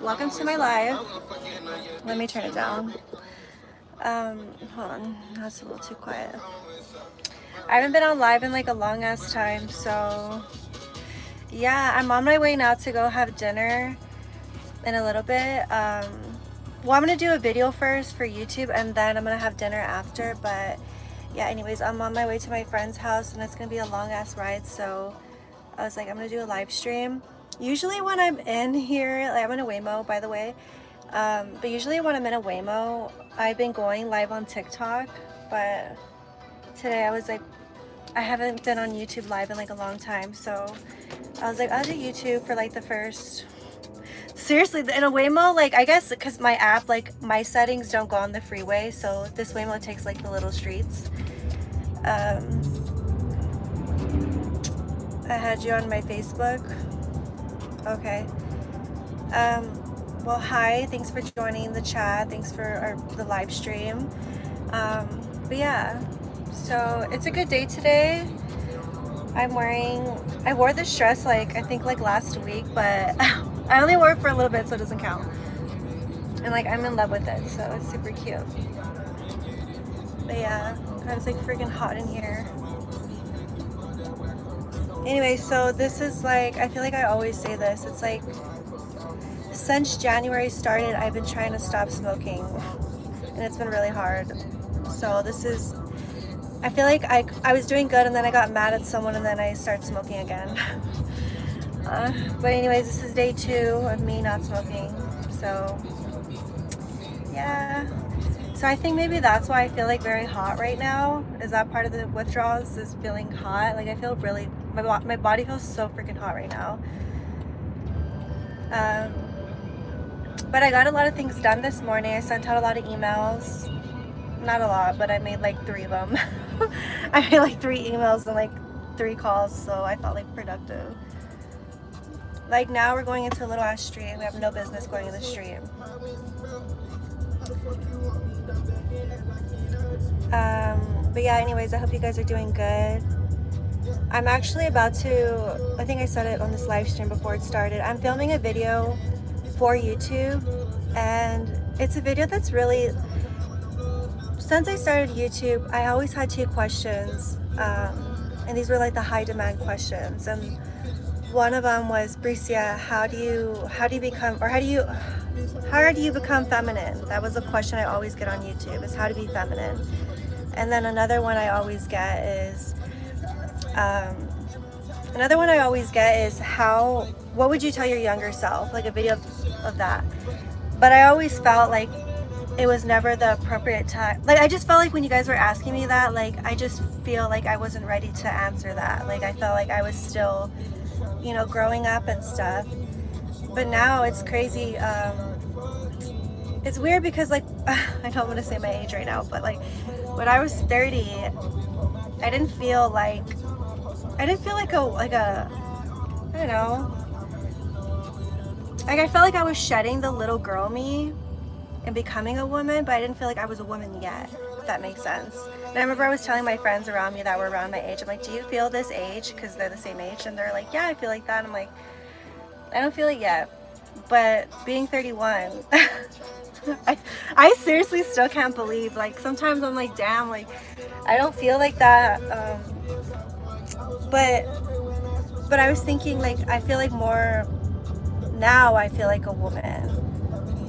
Welcome to my live. Let me turn it down. Hold on, that's a little too quiet. I haven't been on live in like a long ass time, so yeah, I'm on my way now to go have dinner in a little bit. Well, I'm gonna do a video first for YouTube and then I'm gonna have dinner after, but yeah, anyways, I'm on my way to my friend's house and it's gonna be a long ass ride, so I was like, I'm gonna do a live stream. Usually when I'm in here, like I'm in a Waymo, by the way, but usually when I'm in a Waymo, I've been going live on TikTok, but today I was like, I haven't been on YouTube live in like a long time, so I was like, I'll do YouTube for like the first. Seriously, in a Waymo, like I guess because my app, like my settings don't go on the freeway, so this Waymo takes like the little streets. I had you on my Facebook. Okay. Well, hi. Thanks for joining the chat. Thanks for the live stream. But yeah, so it's a good day today. I wore this dress like I think like last week, but I only wore it for a little bit, so it doesn't count. And like I'm in love with it, so it's super cute. But yeah, it's like freaking hot in here. Anyway, so this is like, I feel like I always say this. It's like since January started, I've been trying to stop smoking, and it's been really hard. So this is, I feel like I was doing good and then I got mad at someone and then I started smoking again. But anyways, this is day 2 of me not smoking. So yeah. So I think maybe that's why I feel like very hot right now. Is that part of the withdrawals, is feeling hot? Like I feel really, my body feels so freaking hot right now. But I got a lot of things done this morning. I sent out a lot of emails. Not a lot, but I made like 3 of them. I made like 3 emails and like 3 calls, so I felt like productive. Like now we're going into a little ass stream. We have no business going in the stream. But yeah, anyways, I hope you guys are doing good. I'm actually about to, I think I said it on this live stream before it started, I'm filming a video for YouTube, and it's a video that's really, since I started YouTube, I always had 2 questions, and these were like the high demand questions, and one of them was, Bryscia, how do you become feminine? That was a question I always get on YouTube, is how to be feminine. And then another one I always get is what would you tell your younger self? Like a video of that. But I always felt like it was never the appropriate time. Like I just felt like when you guys were asking me that, like I just feel like I wasn't ready to answer that. Like I felt like I was still, you know, growing up and stuff. But now it's crazy. It's weird because like I don't want to say my age right now, but like when I was 30, I didn't feel like I don't know. Like I felt like I was shedding the little girl me and becoming a woman, but I didn't feel like I was a woman yet, if that makes sense. And I remember I was telling my friends around me that were around my age, I'm like, do you feel this age? Because they're the same age, and they're like, yeah, I feel like that. And I'm like, I don't feel it yet. But being 31, I seriously still can't believe, like sometimes I'm like, damn, like I don't feel like that. But I was thinking, like I feel like more now, I feel like a woman,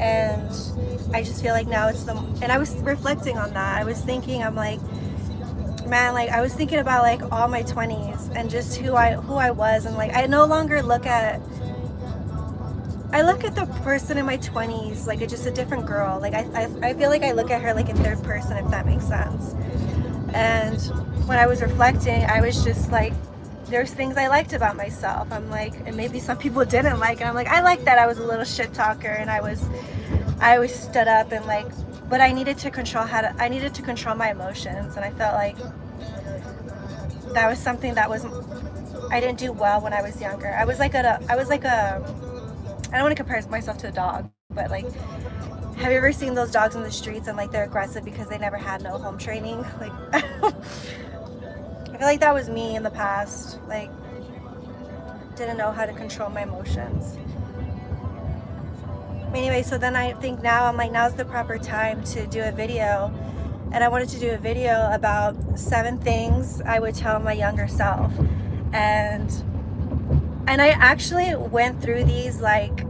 and I just feel like now and I was reflecting on that. I was thinking, I'm like, man, like I was thinking about like all my 20s and just who I was, and like I no longer look at the person in my 20s like just a different girl. Like I feel like I look at her like in 3rd person, if that makes sense. And when I was reflecting, I was just like, there's things I liked about myself. I'm like, and maybe some people didn't like it. I'm like, I like that I was a little shit talker, and I always stood up, and like, but I needed to control my emotions, and I felt like that was something that I didn't do well when I was younger. I don't want to compare myself to a dog, but like, have you ever seen those dogs in the streets and like they're aggressive because they never had no home training? Like I feel like that was me in the past. Like didn't know how to control my emotions. Anyway, so then I think now I'm like, now's the proper time to do a video. And I wanted to do a video about 7 things I would tell my younger self. And I actually went through these, like,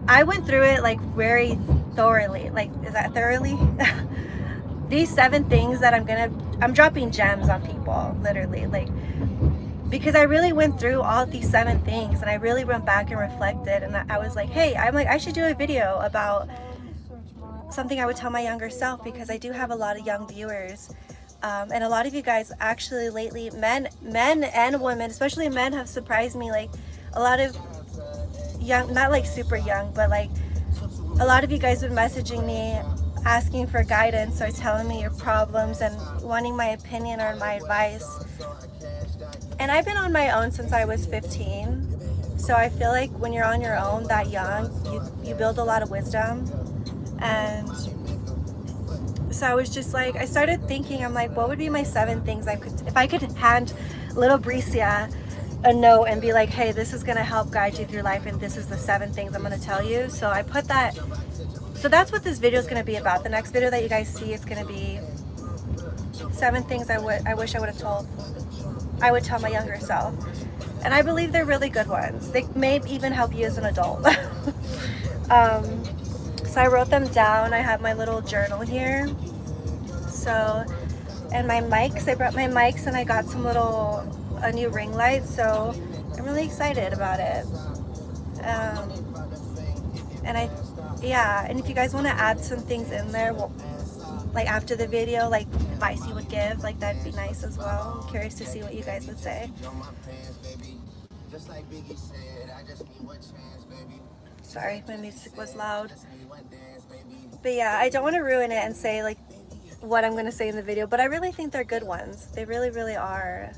I went through it like very thoroughly. Like, is that thoroughly? These 7 things that I'm dropping gems on people, literally, like, because I really went through all these 7 things, and I really went back and reflected, and I was like, hey, I'm like, I should do a video about something I would tell my younger self, because I do have a lot of young viewers, and a lot of you guys actually lately, men and women, especially men, have surprised me. Like, a lot of young, not like super young, but like a lot of you guys have been messaging me asking for guidance or telling me your problems and wanting my opinion or my advice. And I've been on my own since I was 15, so I feel like when you're on your own that young, you build a lot of wisdom. And so I was just like, I started thinking, I'm like, what would be my 7 things I could, if I could hand little Bryscia a note and be like, hey, this is gonna help guide you through life, and this is the 7 things I'm gonna tell you. So I put that, so that's what this video is gonna be about. The next video that you guys see is gonna be 7 things I wish I would have told, I would tell my younger self. And I believe they're really good ones. They may even help you as an adult. So I wrote them down. I have my little journal here. So, and my mics, I brought my mics, and I got some a new ring light. So I'm really excited about it. And yeah, and if you guys want to add some things in there, well, like after the video, like advice you would give, like that'd be nice as well. I'm curious to see what you guys would say. Sorry, my music was loud. But yeah, I don't want to ruin it and say like what I'm going to say in the video, but I really think they're good ones. They really, really are.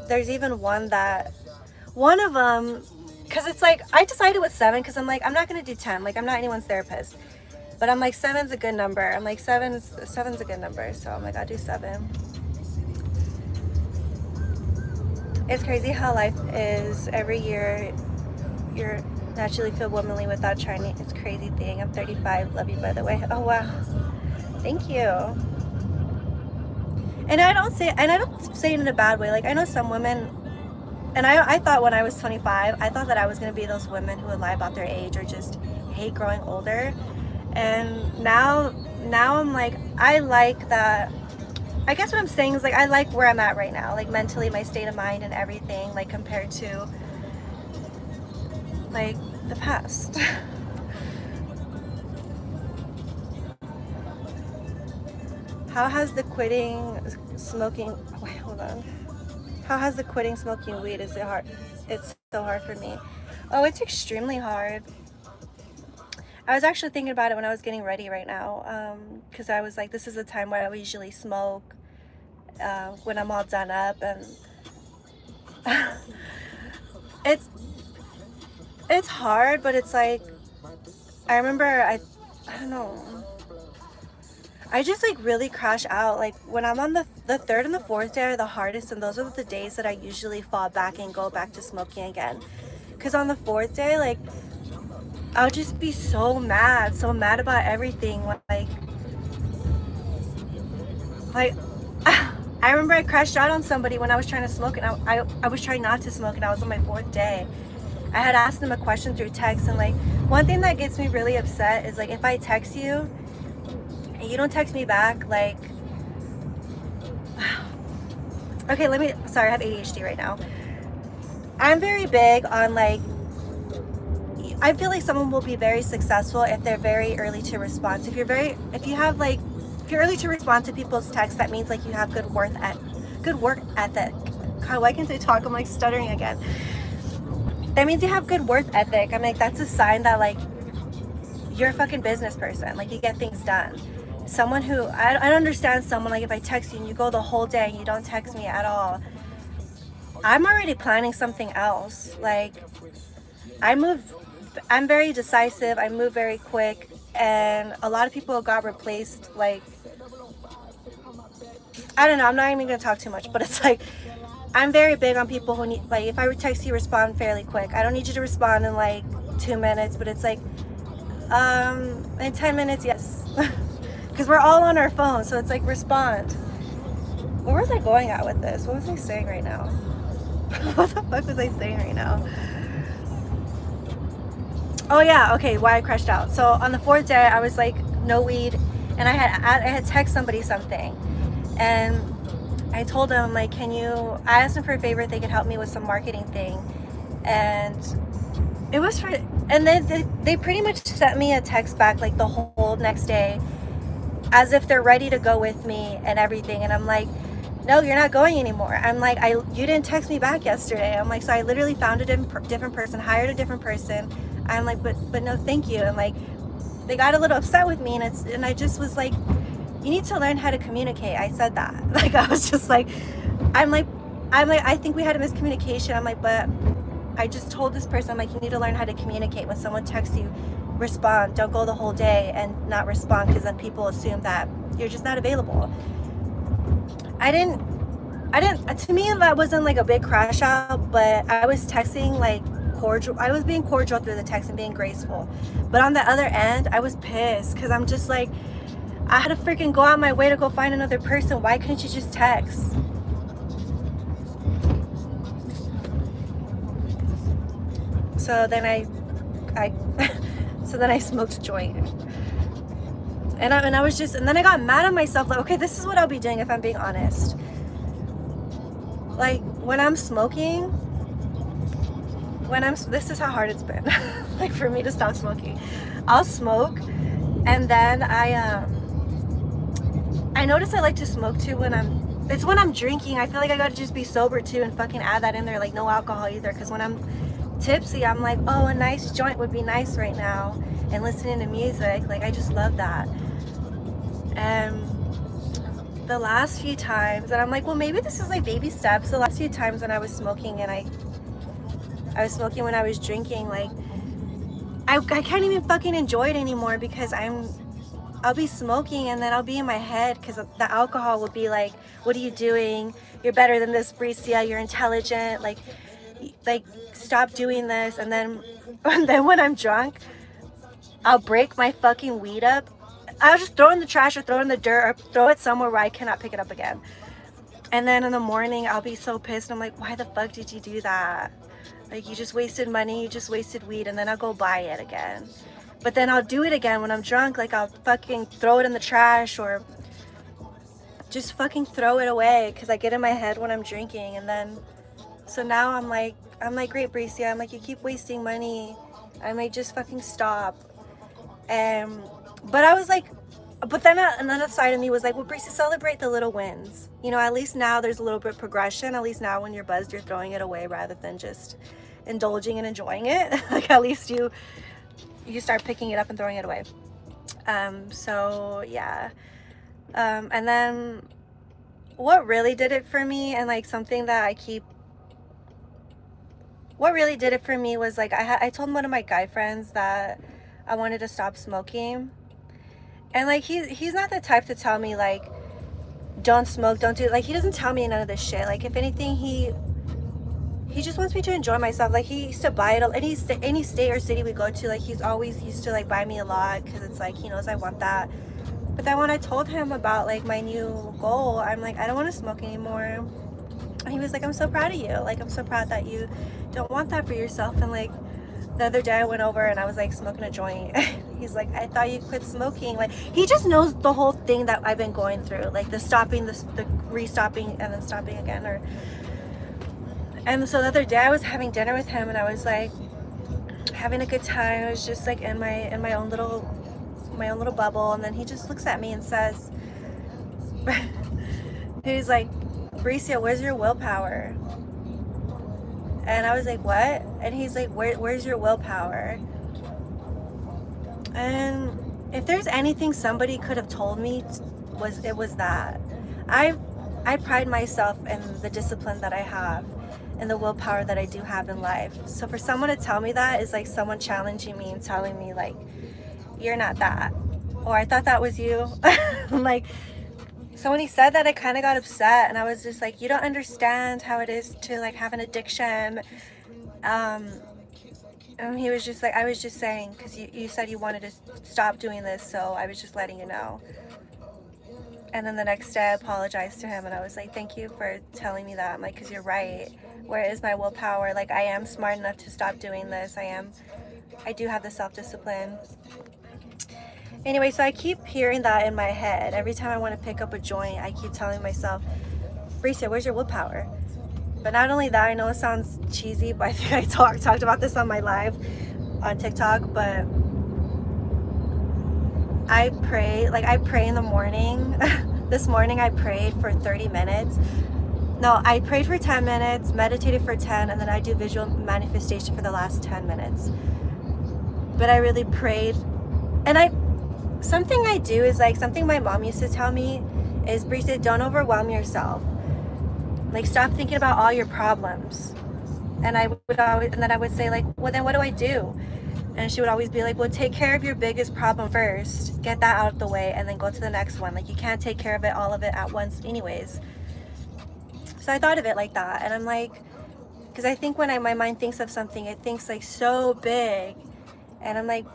There's even one of them, because it's like, I decided with 7, because I'm like, I'm not going to do 10. Like, I'm not anyone's therapist. But I'm like, 7's a good number. I'm like, seven's a good number. So I'm like, I'll do 7. It's crazy how life is. Every year, you're naturally feel womanly without trying to. It's a crazy thing. I'm 35. Love you, by the way. Oh, wow. Thank you. And I don't say it in a bad way. Like, I know some women, and I thought when I was 25, I thought that I was going to be those women who would lie about their age or just hate growing older. And now I'm like, I like that. I guess what I'm saying is, like, I like where I'm at right now, like mentally, my state of mind and everything, like compared to like the past. How has the quitting smoking, wait, hold on. How has the quitting smoking weed, is it hard? It's so hard for me. Oh, it's extremely hard. I was actually thinking about it when I was getting ready right now, because I was like, this is the time where I usually smoke, when I'm all done up, and it's hard, but it's like, I remember, I don't know, I just like really crash out. Like when I'm on the 3rd and the 4th day are the hardest, and those are the days that I usually fall back and go back to smoking again. Because on the 4th day, like, I'll just be so mad about everything. Like I remember I crashed out on somebody when I was trying to smoke, and I was trying not to smoke, and I was on my 4th day. I had asked them a question through text, and like, one thing that gets me really upset is like, if I text you and you don't text me back, like, okay, sorry, I have ADHD right now. I'm very big on, like, I feel like someone will be very successful if they're very early to respond. If you're early to respond to people's texts, that means like you have good work ethic. God, why can't I talk? I'm like stuttering again. That means you have good work ethic. I'm like, that's a sign that like you're a fucking business person. Like, you get things done. Someone who, I don't understand someone, like, if I text you and you go the whole day and you don't text me at all, I'm already planning something else. Like, I'm very decisive, I move very quick, and a lot of people got replaced. Like, I don't know, I'm not even gonna talk too much, but it's like, I'm very big on people who need, like, if I text you, respond fairly quick. I don't need you to respond in like 2 minutes, but it's like, in 10 minutes, yes. Because we're all on our phone, so it's like, respond. Where was I going at with this? What was I saying right now? What the fuck was I saying right now? Oh yeah, okay, why I crashed out. So on the 4th day, I was like, no weed, and I had text somebody something, and I told them, like, I asked them for a favor if they could help me with some marketing thing, and it was for, and then they pretty much sent me a text back like the whole next day, as if they're ready to go with me and everything, and I'm like, no, you're not going anymore. I'm like, you didn't text me back yesterday. I'm like, so I literally found a different person, hired a different person. I'm like, but no, thank you. And like, they got a little upset with me, and I just was like, you need to learn how to communicate. I said that. Like, I was just like, I'm like, I think we had a miscommunication. I'm like, but I just told this person, I'm like, you need to learn how to communicate. When someone texts you, respond. Don't go the whole day and not respond, because then people assume that you're just not available. I didn't, to me, that wasn't like a big crash out, but I was texting like cordial. I was being cordial through the text and being graceful. But on the other end, I was pissed, because I'm just like, I had to freaking go out my way to go find another person. Why couldn't you just text? So then I smoked a joint. And I was just, and then I got mad at myself, like, okay, this is what I'll be doing if I'm being honest. Like, when I'm smoking, this is how hard it's been, like, for me to stop smoking. I'll smoke, and then I notice I like to smoke too when I'm drinking. I feel like I gotta just be sober too and fucking add that in there, like no alcohol either, because when I'm tipsy, I'm like, oh, a nice joint would be nice right now, and listening to music, like, I just love that. And the last few times, and I'm like, well, maybe this is like baby steps. The last few times when I was smoking, and I was smoking when I was drinking, like, I can't even fucking enjoy it anymore, because I'll be smoking, and then I'll be in my head, because the alcohol will be like, what are you doing? You're better than this, Bryscia. You're intelligent. Like stop doing this. And then when I'm drunk, I'll break my fucking weed up. I'll just throw it in the trash or throw it in the dirt or throw it somewhere where I cannot pick it up again. And then in the morning, I'll be so pissed. I'm like, why the fuck did you do that? Like, you just wasted money, you just wasted weed. And then I'll go buy it again. But then I'll do it again when I'm drunk. Like, I'll fucking throw it in the trash or just fucking throw it away, because I get in my head when I'm drinking. And then, so now I'm like, great, Bryscia. I'm like, you keep wasting money. I'm like, just fucking stop. But I was like, but then another side of me was like, well, Bryscia, celebrate the little wins. You know, at least now there's a little bit of progression. At least now when you're buzzed, you're throwing it away rather than just indulging and enjoying it. Like, at least you start picking it up and throwing it away. So yeah. And then what really did it for me, and like something that what really did it for me was like, I told one of my guy friends that I wanted to stop smoking. And like, he's not the type to tell me like, don't smoke, don't do it. Like, he doesn't tell me none of this shit. Like, if anything, he just wants me to enjoy myself. Like, he used to buy it any state or city we go to. Like, he's always used to like buy me a lot, because it's like, he knows I want that. But then when I told him about like my new goal, I'm like, I don't want to smoke anymore. And he was like, I'm so proud of you. Like, I'm so proud that you don't want that for yourself. And like, the other day I went over and I was like smoking a joint. He's like, I thought you quit smoking. Like, he just knows the whole thing that I've been going through, like the stopping, the re-stopping, and then stopping again. And so the other day I was having dinner with him, and I was like having a good time. I was just like in my own little bubble. And then he just looks at me and says, he's like, Bryscia, where's your willpower? And I was like, what? And he's like, where's your willpower? And if there's anything somebody could have told me, it was that. I pride myself in the discipline that I have and the willpower that I do have in life. So for someone to tell me that is like someone challenging me and telling me like, you're not that. Or I thought that was you. Like, so when he said that, I kind of got upset, and I was just like, you don't understand how it is to like have an addiction. And he was just like, I was just saying, because you said you wanted to stop doing this, so I was just letting you know. And then the next day I apologized to him and I was like, thank you for telling me that. I'm like, because you're right. Where is my willpower? Like, I am smart enough to stop doing this. I do have the self-discipline. Anyway, so I keep hearing that in my head. Every time I want to pick up a joint, I keep telling myself, Bryscia, where's your willpower? But not only that, I know it sounds cheesy, but I think I talked about this on my live on TikTok, but I pray in the morning. This morning I prayed for 30 minutes. No, I prayed for 10 minutes, meditated for 10, and then I do visual manifestation for the last 10 minutes. But I really prayed. And something I do is like, something my mom used to tell me is, Bryscia, don't overwhelm yourself. Like, stop thinking about all your problems. And then I would say like, well, then what do I do? And she would always be like, well, take care of your biggest problem first, get that out of the way, and then go to the next one. Like, you can't take care of all of it at once anyways. So I thought of it like that, and I'm like, because I think when my mind thinks of something, it thinks like so big, and I'm like,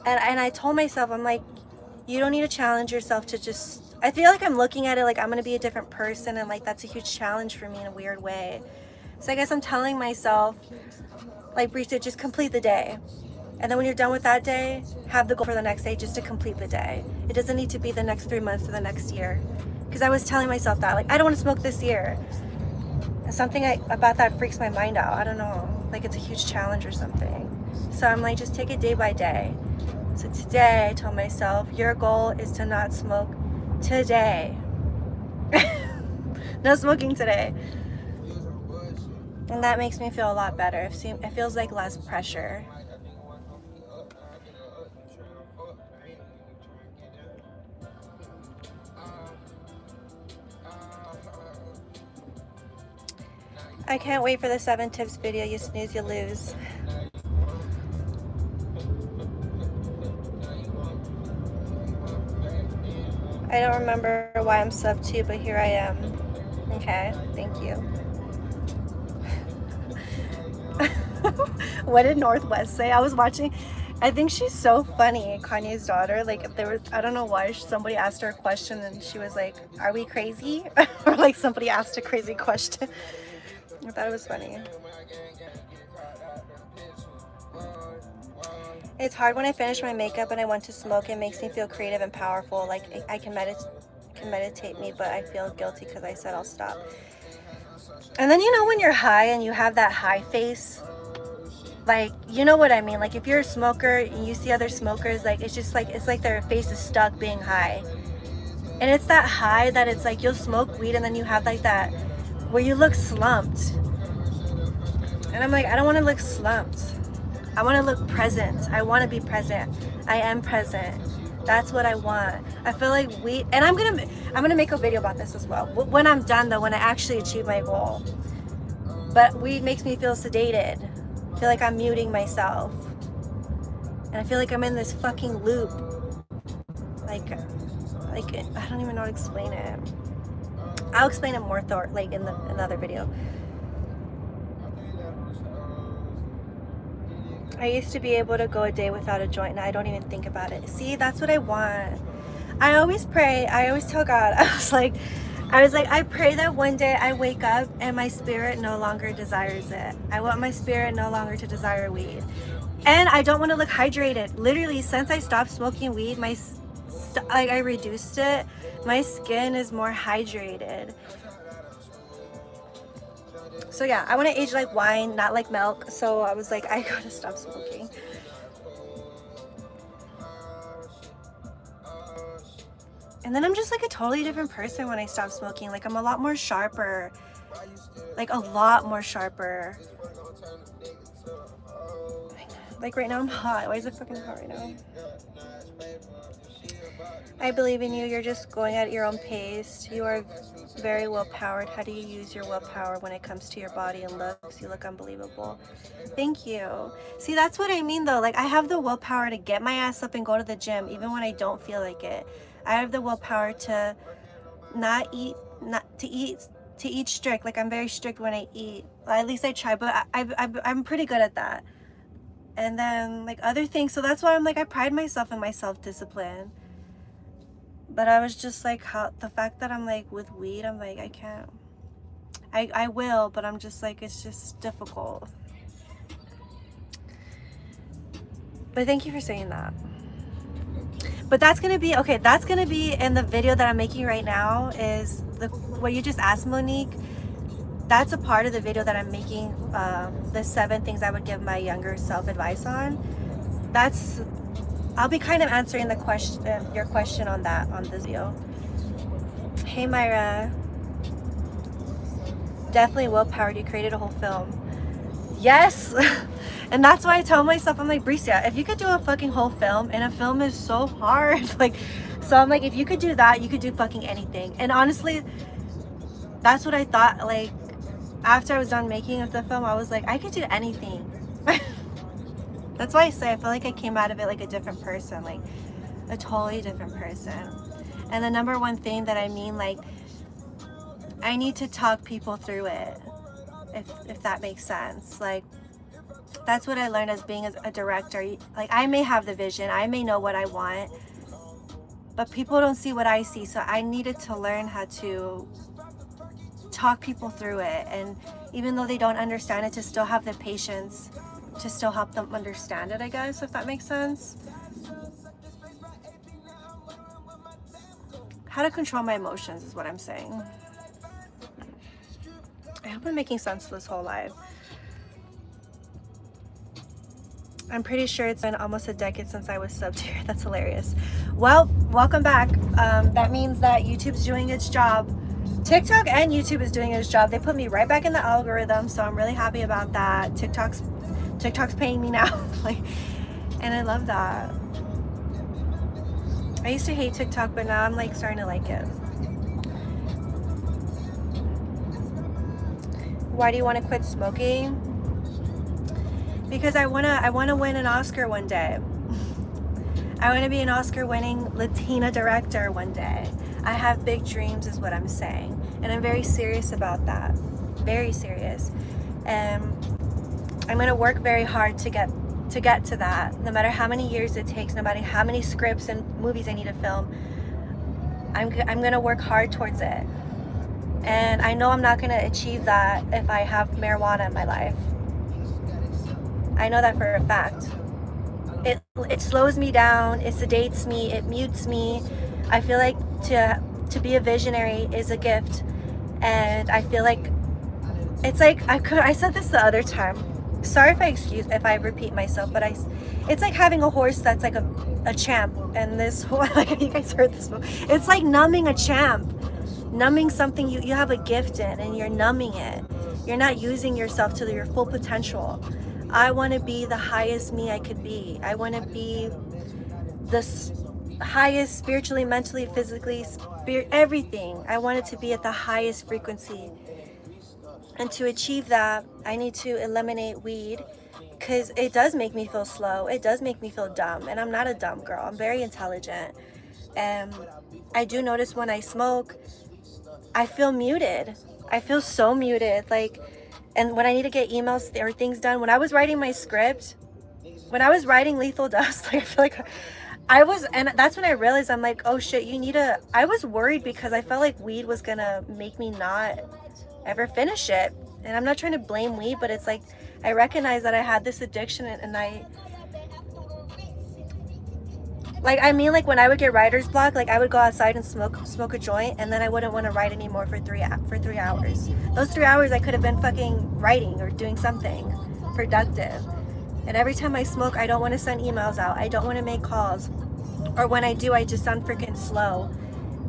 and I told myself, I'm like, you don't need to challenge yourself to just, I feel like I'm looking at it like I'm going to be a different person, and like that's a huge challenge for me in a weird way. So I guess I'm telling myself, like, Bryscia, just complete the day. And then when you're done with that day, have the goal for the next day just to complete the day. It doesn't need to be the next 3 months or the next year. Because I was telling myself that, like, I don't want to smoke this year. And something about that freaks my mind out. I don't know. Like, it's a huge challenge or something. So I'm like, just take it day by day. So today I told myself, your goal is to not smoke today. No smoking today. And that makes me feel a lot better. It feels like less pressure. I can't wait for the 7 tips video. You snooze, you lose. I don't remember why I'm sub 2, but here I am. Okay, thank you. What did Northwest say? I was watching, I think she's so funny, Kanye's daughter. Like, I don't know why, somebody asked her a question and she was like, are we crazy? Or like somebody asked a crazy question. I thought it was funny. It's hard when I finish my makeup and I want to smoke. It makes me feel creative and powerful. Like, I can meditate me, but I feel guilty because I said I'll stop. And then, you know, when you're high and you have that high face, like, you know what I mean? Like, if you're a smoker and you see other smokers, like, it's like their face is stuck being high. And it's that high that it's like you'll smoke weed and then you have like that where you look slumped. And I'm like, I don't want to look slumped. I want to look present. I want to be present. I am present. That's what I want. I feel like weed, and I'm gonna make a video about this as well when I'm done though, when I actually achieve my goal. But weed makes me feel sedated. I feel like I'm muting myself, and I feel like I'm in this fucking loop. Like I don't even know how to explain it. I'll explain it more like in another video. I used to be able to go a day without a joint, and I don't even think about it. See, that's what I want. I always pray. I always tell God, I was like, I pray that one day I wake up and my spirit no longer desires it. I want my spirit no longer to desire weed. And I don't want to look hydrated. Literally, since I stopped smoking weed, I reduced it, my skin is more hydrated. So yeah, I want to age like wine, not like milk. So I was like, I gotta stop smoking. And then I'm just like a totally different person when I stop smoking. Like, I'm a lot more sharper. Like, a lot more sharper. Like, right now I'm hot. Why is it fucking hot right now? I believe in you. You're just going at your own pace. You are very well powered. How do you use your willpower when it comes to your body and looks? You look unbelievable. Thank you. See, that's what I mean though. Like, I have the willpower to get my ass up and go to the gym even when I don't feel like it. I have the willpower to not eat to eat strict. Like I'm very strict when I eat. At least I try, but I'm pretty good at that. And then like other things. So that's why I'm like, I pride myself in my self-discipline. But I was just like, how the fact that I'm like with weed, I'm like, I can't. I will, but I'm just like, it's just difficult. But thank you for saying that. But that's gonna be okay. That's gonna be in the video that I'm making right now. Is the what you just asked, Monique? That's a part of the video that I'm making. The 7 things I would give my younger self advice on. I'll be kind of answering the question, your question on that on this video. Hey Myra, definitely willpower. You created a whole film. Yes. And that's why I tell myself, I'm like, Bryscia, if you could do a fucking whole film, and a film is so hard, like, so I'm like, if you could do that, you could do fucking anything. And honestly, that's what I thought. Like, after I was done making of the film, I was like, I could do anything. That's why I say I feel like I came out of it like a different person, like a totally different person. And the number one thing that I mean, like, I need to talk people through it, if that makes sense. Like, that's what I learned as being a director. Like, I may have the vision, I may know what I want, but people don't see what I see. So I needed to learn how to talk people through it, and even though they don't understand it, to still have the patience to still help them understand it, I guess, if that makes sense. How to control my emotions is what I'm saying. I hope I'm making sense this whole live. I'm pretty sure it's been almost a decade since I was subbed here. That's hilarious. Well, welcome back. That means that YouTube's doing its job. TikTok and YouTube is doing its job. They put me right back in the algorithm, so I'm really happy about that. TikTok's paying me now. Like, and I love that. I used to hate TikTok, but now I'm like starting to like it. Why do you want to quit smoking? Because I wanna win an Oscar one day. I want to be an Oscar-winning Latina director one day. I have big dreams, is what I'm saying, and I'm very serious about that. Very serious. And I'm gonna work very hard to get to that. No matter how many years it takes, no matter how many scripts and movies I need to film, I'm gonna work hard towards it. And I know I'm not gonna achieve that if I have marijuana in my life. I know that for a fact. It slows me down, it sedates me, it mutes me. I feel like to be a visionary is a gift, and I feel like it's like I said this the other time. Sorry if I repeat myself, but it's like having a horse that's like a champ, and this like you guys heard this movie. It's like numbing a champ, numbing something you have a gift in, and you're numbing it. You're not using yourself to your full potential. I want to be the highest me I could be. I want to be the highest spiritually, mentally, physically, everything. I want it to be at the highest frequency. And to achieve that, I need to eliminate weed, because it does make me feel slow. It does make me feel dumb. And I'm not a dumb girl. I'm very intelligent. And I do notice when I smoke, I feel muted. I feel so muted. Like, and when I need to get emails or things done, when I was writing my script, when I was writing Lethal Dust, like, I feel like and that's when I realized, I'm like, oh shit, I was worried because I felt like weed was gonna make me not ever finish it. And I'm not trying to blame weed, but it's like, I recognize that I had this addiction, and like when I would get writer's block, like I would go outside and smoke a joint, and then I wouldn't want to write anymore for 3 hours. Those 3 hours I could have been fucking writing or doing something productive. And every time I smoke, I don't want to send emails out. I don't want to make calls. Or when I do, I just sound freaking slow.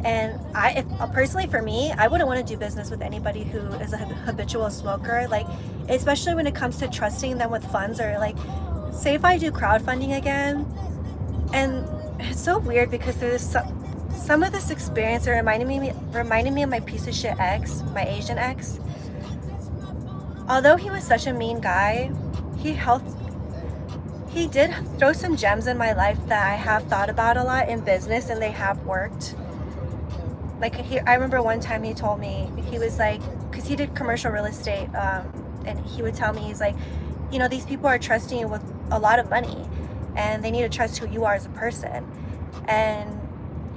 And personally for me, I wouldn't want to do business with anybody who is a habitual smoker. Like, especially when it comes to trusting them with funds, or like, say if I do crowdfunding again, and it's so weird because there's some of this experience reminding me of my piece of shit ex, my Asian ex. Although he was such a mean guy, he did throw some gems in my life that I have thought about a lot in business, and they have worked. like I remember one time he told me, he was like, because he did commercial real estate, and he would tell me, he's like, you know, these people are trusting you with a lot of money, and they need to trust who you are as a person. And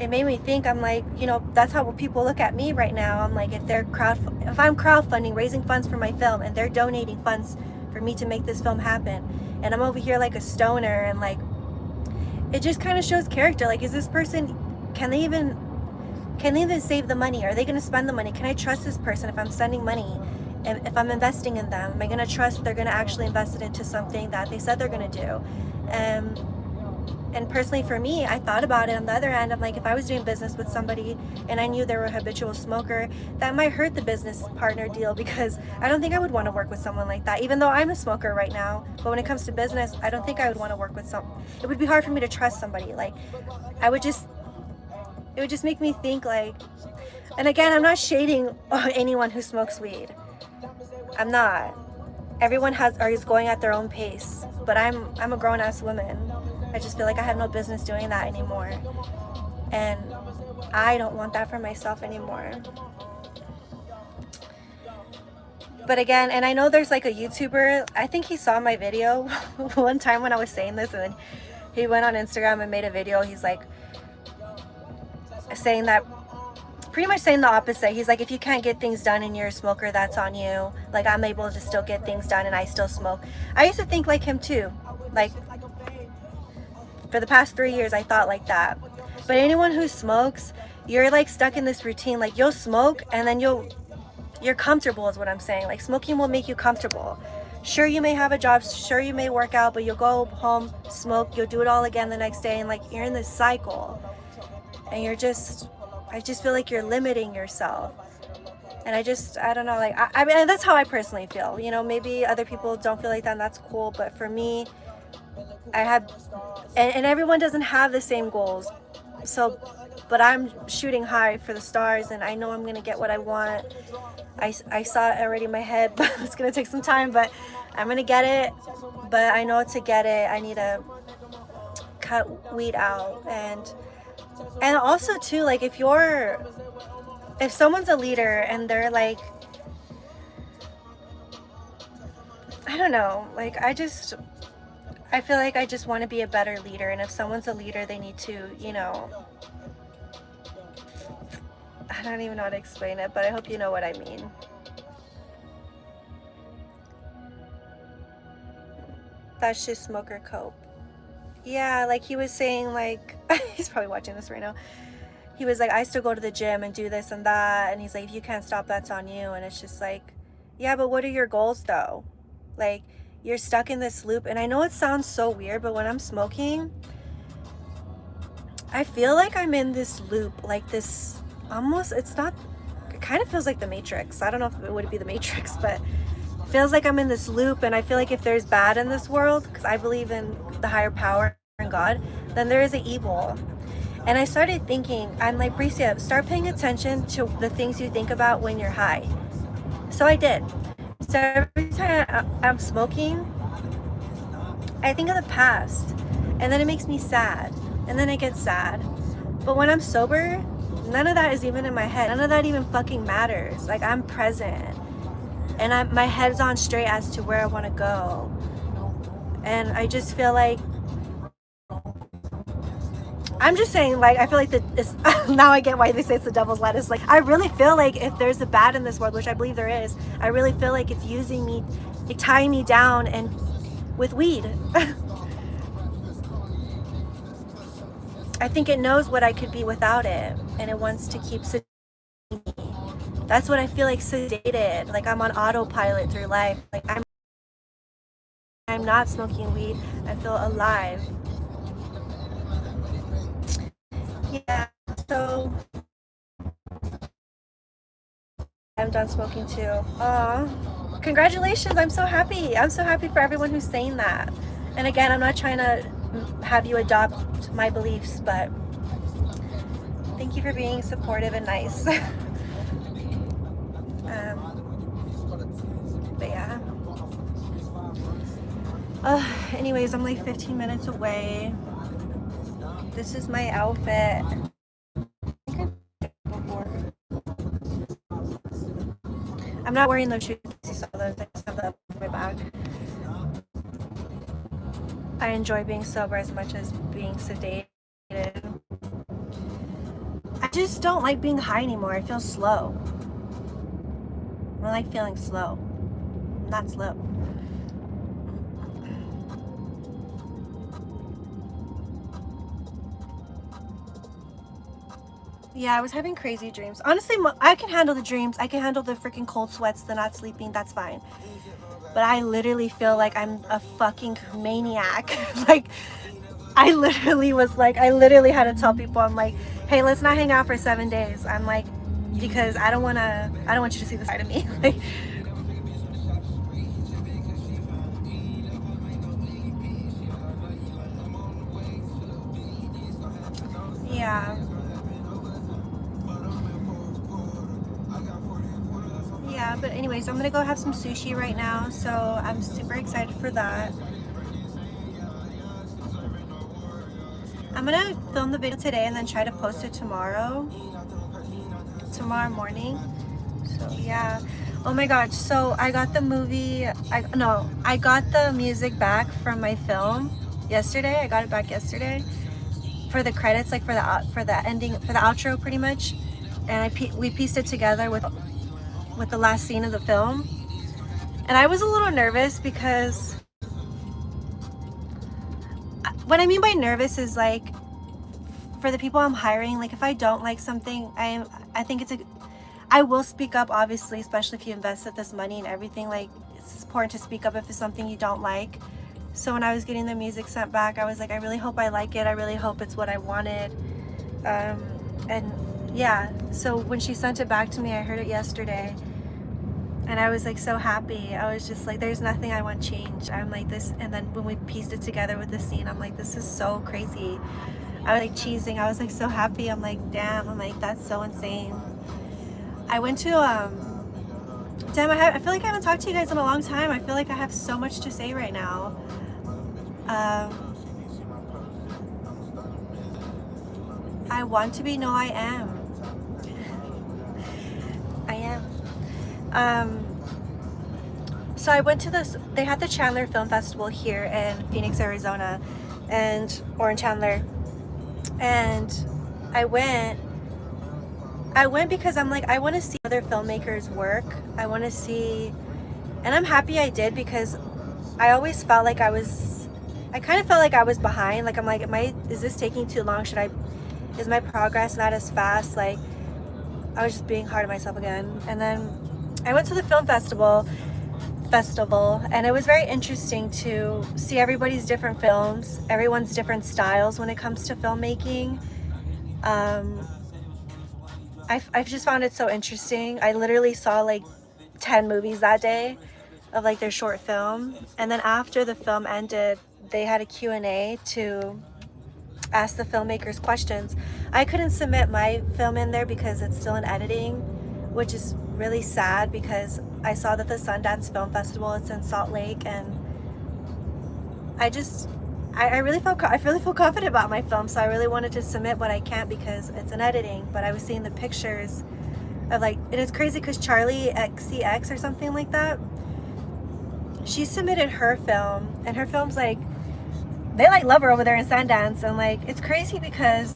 it made me think, I'm like, you know, that's how people look at me right now. I'm like, if I'm crowdfunding, raising funds for my film, and they're donating funds for me to make this film happen, and I'm over here like a stoner, and like, it just kind of shows character. Like, is this person, can they even save the money? Are they going to spend the money? Can I trust this person if I'm sending money? And if I'm investing in them, am I going to trust they're going to actually invest it into something that they said they're going to do? And personally for me, I thought about it on the other end. I'm like, if I was doing business with somebody and I knew they were a habitual smoker, that might hurt the business partner deal, because I don't think I would want to work with someone like that, even though I'm a smoker right now. But when it comes to business, I don't think I would want to work with it would be hard for me to trust somebody. Like, it would just make me think, like, and again, I'm not shading anyone who smokes weed. I'm not. Everyone is going at their own pace, but I'm a grown-ass woman. I just feel like I have no business doing that anymore, and I don't want that for myself anymore. But again, and I know there's like a YouTuber, I think he saw my video one time when I was saying this, and then he went on Instagram and made a video. He's like saying that, pretty much saying the opposite. He's like, if you can't get things done and you're a smoker, that's on you. Like, I'm able to still get things done and I still smoke. I used to think like him too. Like, for the past 3 years, I thought like that. But anyone who smokes, you're like stuck in this routine. Like, you'll smoke and then you're comfortable, is what I'm saying. Like, smoking will make you comfortable. Sure, you may have a job, sure, you may work out, but you'll go home, smoke, you'll do it all again the next day, and like, you're in this cycle. And I just feel like you're limiting yourself. And I don't know, like, I mean, that's how I personally feel. You know, maybe other people don't feel like that, and that's cool. But for me, and everyone doesn't have the same goals. So, but I'm shooting high for the stars, and I know I'm going to get what I want. I saw it already in my head, but it's going to take some time, but I'm going to get it. But I know to get it, I need to cut weed out. And also too, like, if someone's a leader and they're like, I don't know, like, I feel like I just want to be a better leader. And if someone's a leader, they need to, you know, I don't even know how to explain it, but I hope you know what I mean. That's just smoker cope. Yeah, like he was saying, like, he's probably watching this right now. He was like, I still go to the gym and do this and that. And he's like, if you can't stop, that's on you. And it's just like, yeah, but what are your goals though? Like, you're stuck in this loop. And I know it sounds so weird, but when I'm smoking, I feel like I'm in this loop, like this almost, it kind of feels like the Matrix. I don't know if it would be the Matrix, but it feels like I'm in this loop. And I feel like if there's bad in this world, because I believe in the higher power and God, then there is an evil. And I started thinking, I'm like, Bryscia, start paying attention to the things you think about when you're high. So I did. So every time I'm smoking, I think of the past, and then it makes me sad, and then I get sad. But when I'm sober, none of that is even in my head. None of that even fucking matters. Like, I'm present, and my head's on straight as to where I want to go. And I just feel like, I'm just saying, like, I feel like now I get why they say it's the devil's lettuce. Like, I really feel like if there's a bad in this world, which I believe there is, I really feel like it's using me, tying me down, and with weed. I think it knows what I could be without it, and it wants to keep sedating me. That's what I feel like, sedated. Like, I'm on autopilot through life. Like, I'm not smoking weed. I feel alive. Yeah, so I'm done smoking too. Aw, congratulations, I'm so happy. I'm so happy for everyone who's saying that. And again, I'm not trying to have you adopt my beliefs, but thank you for being supportive and nice. But yeah. Anyways, I'm like 15 minutes away. This is my outfit. I think I've before. I'm not wearing those shoes. You saw those. I just have them on my back. I enjoy being sober as much as being sedated. I just don't like being high anymore. I feel slow. I don't like feeling slow. I'm not slow. Yeah, I was having crazy dreams. Honestly, I can handle the dreams. I can handle the freaking cold sweats, the not sleeping. That's fine. But I literally feel like I'm a fucking maniac. Like, I literally had to tell people, I'm like, hey, let's not hang out for 7 days. I'm like, because I don't want you to see the side of me. Like, yeah. Yeah, but anyways, I'm gonna go have some sushi right now, so I'm super excited for that. I'm gonna film the video today and then try to post it tomorrow morning. So yeah. Oh my god, so I got the I got the music back from my film yesterday. I got it back yesterday for the credits, like for the ending, for the outro pretty much. And we pieced it together with the last scene of the film. And I was a little nervous because what I mean by nervous is like, for the people I'm hiring, like if I don't like something, I think I will speak up, obviously, especially if you invested this money and everything. Like, it's important to speak up if it's something you don't like. So when I was getting the music sent back, I was like, I really hope I like it. I really hope it's what I wanted. And yeah, so when she sent it back to me, I heard it yesterday. And I was like so happy. I was just like, there's nothing I want changed. I'm like this. And then when we pieced it together with the scene, I'm like, this is so crazy. I was like cheesing. I was like so happy. I'm like, damn. I'm like, that's so insane. I went to, damn, I feel like I haven't talked to you guys in a long time. I feel like I have so much to say right now. I want to be, no, I am. I am. So I went to they had the Chandler Film Festival here in Phoenix, Arizona, or in Chandler. And I went because I'm like, I want to see other filmmakers work. I want to see, and I'm happy I did, because I always felt like I kind of felt like I was behind. Like, I'm like, is this taking too long? Is my progress not as fast? Like, I was just being hard on myself again. And then I went to the film festival, and it was very interesting to see everybody's different films, everyone's different styles when it comes to filmmaking. I've just found it so interesting. I literally saw like 10 movies that day of like their short film. And then after the film ended, they had a Q&A to ask the filmmakers questions. I couldn't submit my film in there because it's still in editing, which is really sad, because I saw that the Sundance Film Festival, it's in Salt Lake, and I really feel confident about my film, so I really wanted to submit, but I can't because it's in editing. But I was seeing the pictures of like, and it's crazy because Charlie XCX or something like that, she submitted her film, and her film's like, they like love her over there in Sundance, and like, it's crazy because,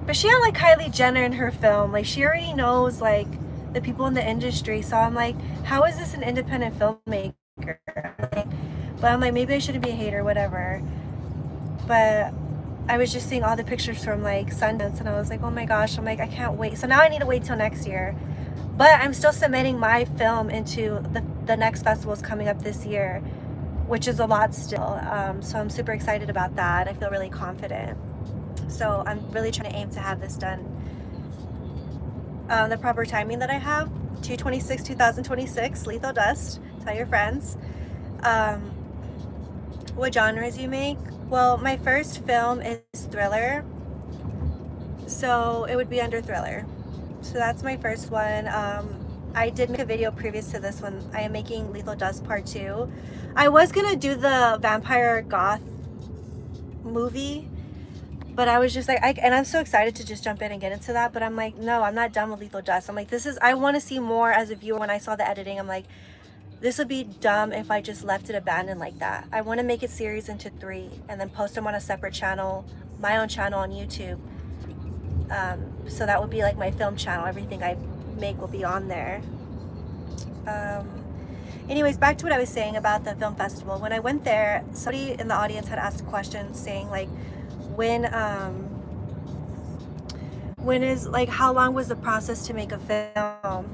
but she had like Kylie Jenner in her film, like she already knows like the people in the industry. So I'm like, how is this an independent filmmaker? But I'm like, maybe I shouldn't be a hater, whatever. But I was just seeing all the pictures from like Sundance, and I was like, oh my gosh, I'm like, I can't wait. So now I need to wait till next year. But I'm still submitting my film into the next festivals coming up this year, which is a lot still. So I'm super excited about that. I feel really confident. So I'm really trying to aim to have this done. The proper timing that I have, 2026, Lethal Dust. Tell your friends. What genres you make? Well, my first film is thriller, so it would be under thriller. So that's my first one. I did make a video previous to this one. I am making Lethal Dust Part 2. I was gonna do the vampire goth movie, But I was just like, and I'm so excited to just jump in and get into that. But I'm like, no, I'm not done with Lethal Dress. I'm like, I want to see more as a viewer. When I saw the editing, I'm like, this would be dumb if I just left it abandoned like that. I want to make it series into 3 and then post them on a separate channel, my own channel on YouTube. So that would be like my film channel. Everything I make will be on there. Anyways, back to what I was saying about the film festival. When I went there, somebody in the audience had asked a question saying like, when is, like, how long was the process to make a film?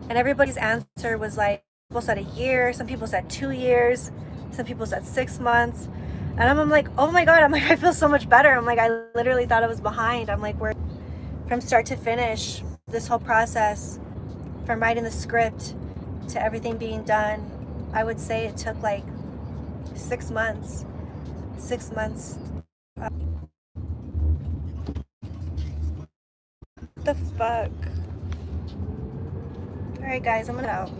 And everybody's answer was like, people said a year, some people said 2 years, some people said 6 months. And I'm like, oh my God, I'm like, I feel so much better. I'm like, I literally thought I was behind. I'm like, we're from start to finish, this whole process, from writing the script to everything being done, I would say it took like 6 months. 6 months. What the fuck? Alright guys, I'm gonna out.